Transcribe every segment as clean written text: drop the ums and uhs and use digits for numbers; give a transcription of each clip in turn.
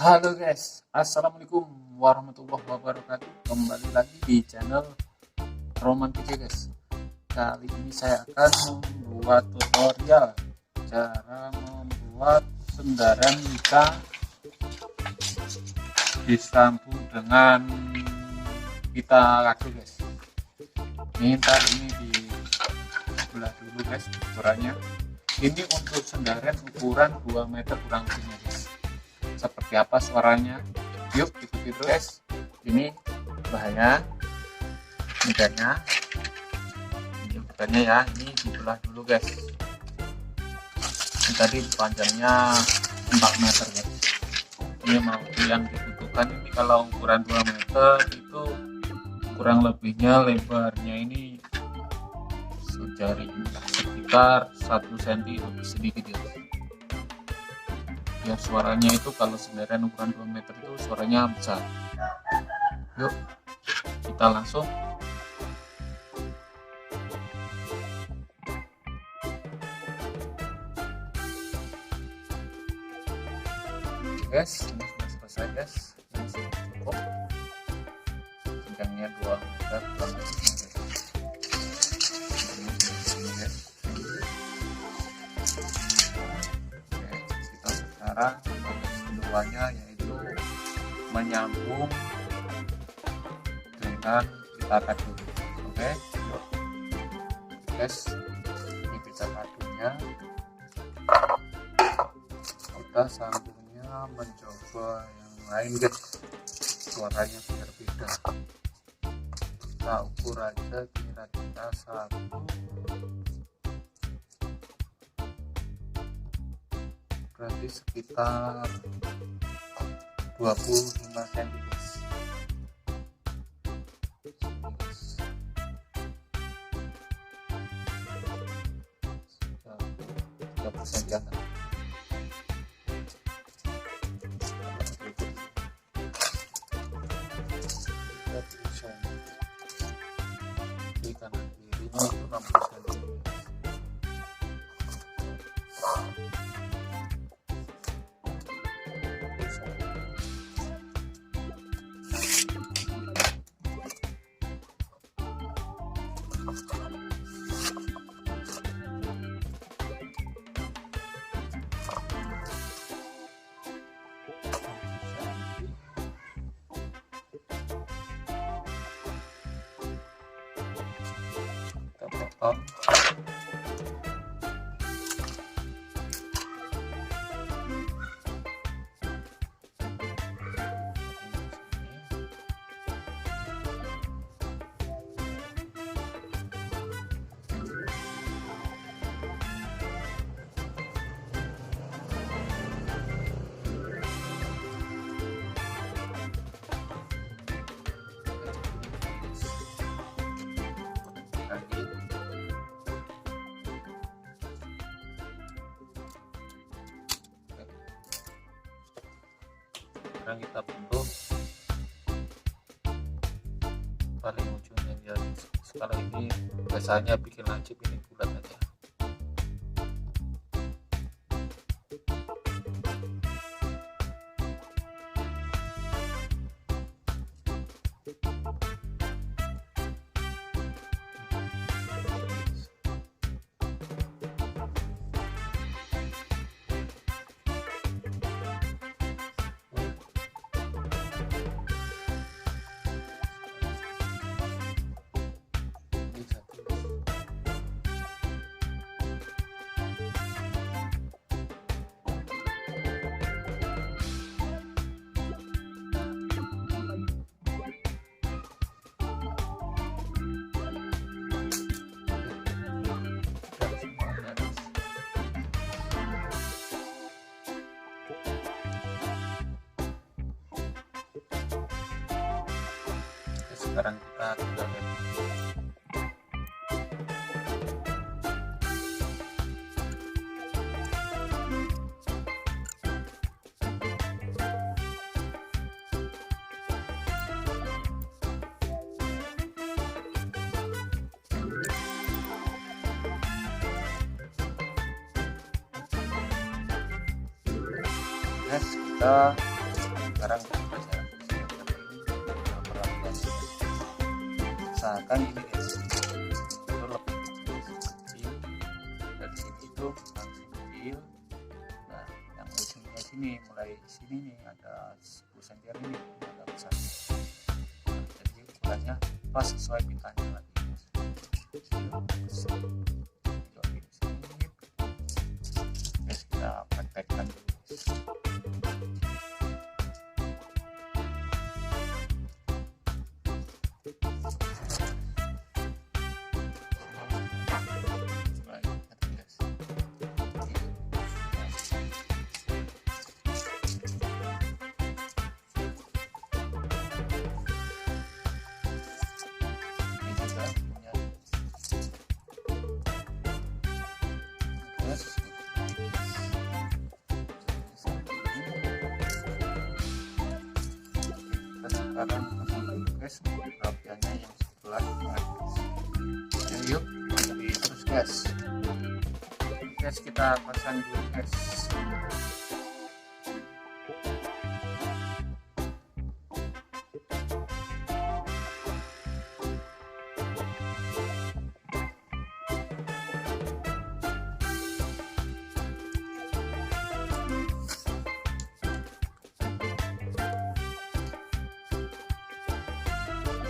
Halo guys, assalamualaikum warahmatullahi wabarakatuh. Kembali lagi di channel Roman PC guys. Kali ini saya akan membuat tutorial cara membuat sandaran Mika disambung dengan pita kado guys. Ini di sebelah dulu guys ukurannya. Ini untuk sandaran ukuran 2 meter kurang lebihnya guys. Seperti apa suaranya, yuk ikuti dulu guys. Ini bahannya, mudahnya ya, ini dibelah dulu guys. Ini tadi panjangnya 4 meter guys. Ini mau yang dibutuhkan ini kalau ukuran 2 meter itu kurang lebihnya lebarnya ini sejari, sekitar 1 cm lebih sedikit ya. Biar suaranya itu kalau sandaran ukuran 2 meter itu suaranya besar. Yuk kita langsung guys. Ini sudah selesai guys, ini sudah cukup, panjangnya 2 meter kurang lebihnya guys. Ini guys. Sekarang proses keduanya yaitu menyambung dengan pita kado. Oke, guys, ini pita kadonya. Kita sambungnya mencoba yang lain guys, suaranya biar beda. Kita ukur aja kira-kira 1, berarti sekitar 25 cm guys. 30 cm. Di kanan kirinya itu 60 cm. Kita potong. Sekarang kita bentuk paling ujungnya biar sekarang ini biasanya bikin lancip ini bulat aja. Sekarang kita tinggal guys, kita sekarang kita jarak perhatian misalkan ini guys, itu lebih kecil dari sini itu langsung kecil. Nah yang ujungnya sini mulai sini nih ada 10 cm ini agak besar, jadi ukurannya pas sesuai pintanya lagi. Guys, kita praktekkan dulu. Sekarang guys, perapiannya yang sebelah ya, yuk terus guys, kita pasang dulu guys.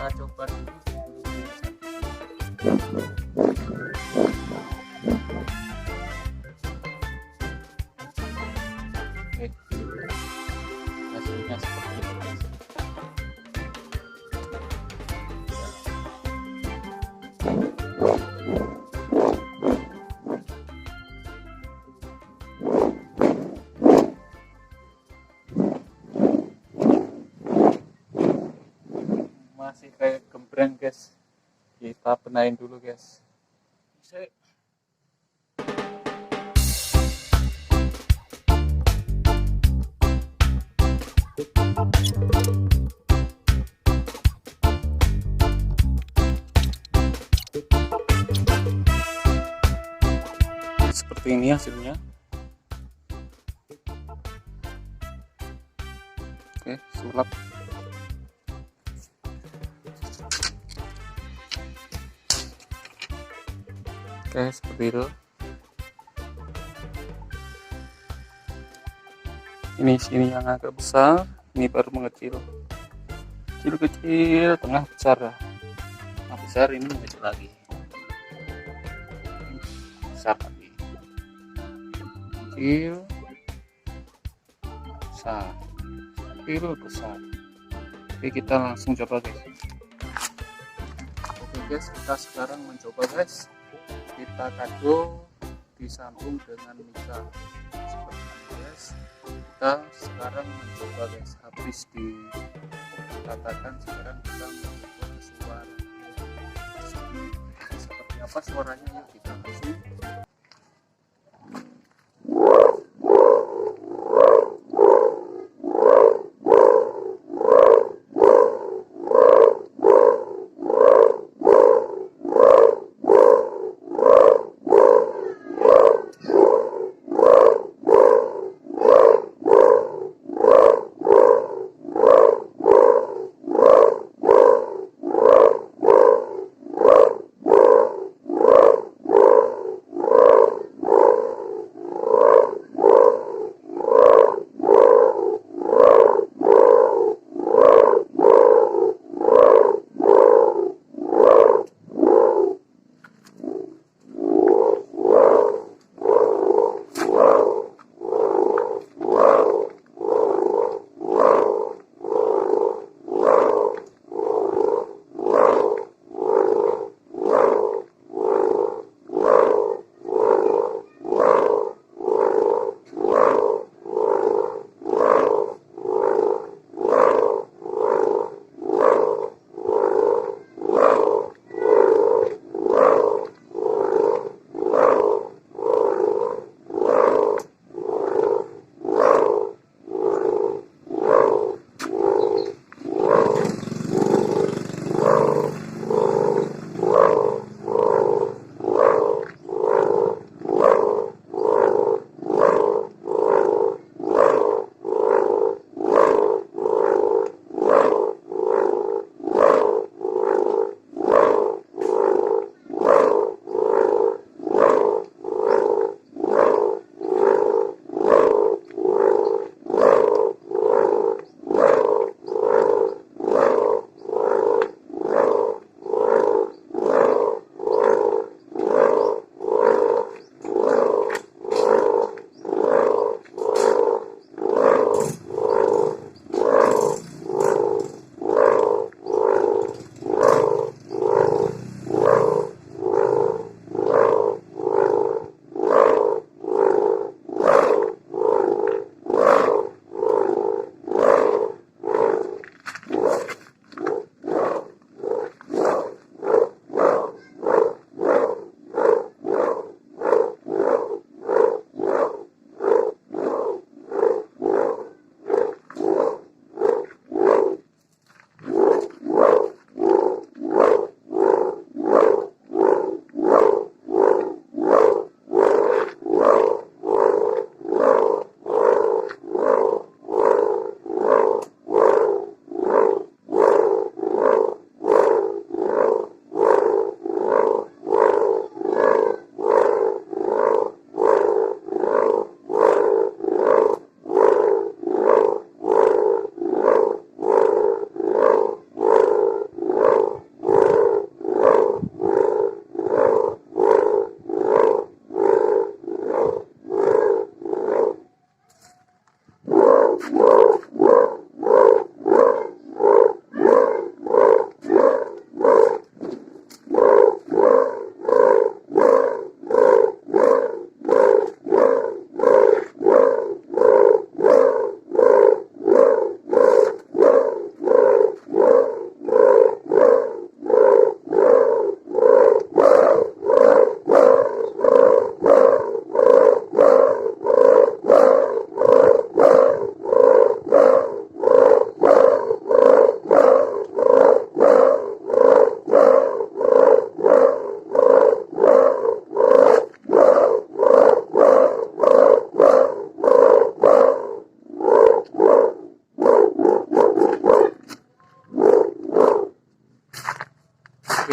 Kita coba dulu. Oke, hasilnya seperti itu guys. Masih kayak gembreng guys, kita benahin dulu guys. Seperti ini hasilnya. Oke, sulap. Oke, seperti itu. Ini sini yang agak besar, ini baru mengecil. Kecil-kecil, tengah besar. Nah, besar ini mengecil lagi. Besar lagi. Kecil, besar. Kecil, besar. Oke, kita langsung coba guys. Oke guys, kita sekarang mencoba guys. Kita kado disambung dengan mika seperti ini guys. Kita sekarang mencoba guys, habis dikatakan sekarang kita mencoba suara seperti apa suaranya, yuk kita langsung.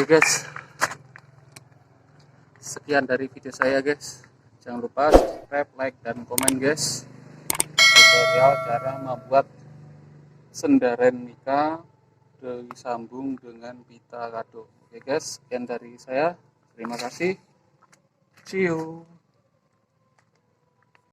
guys, sekian dari video saya guys. Jangan lupa subscribe, like, dan komen guys. Tutorial cara membuat sendaren nikah disambung dengan pita kado. Oke guys, sekian dari saya. Terima kasih. See you.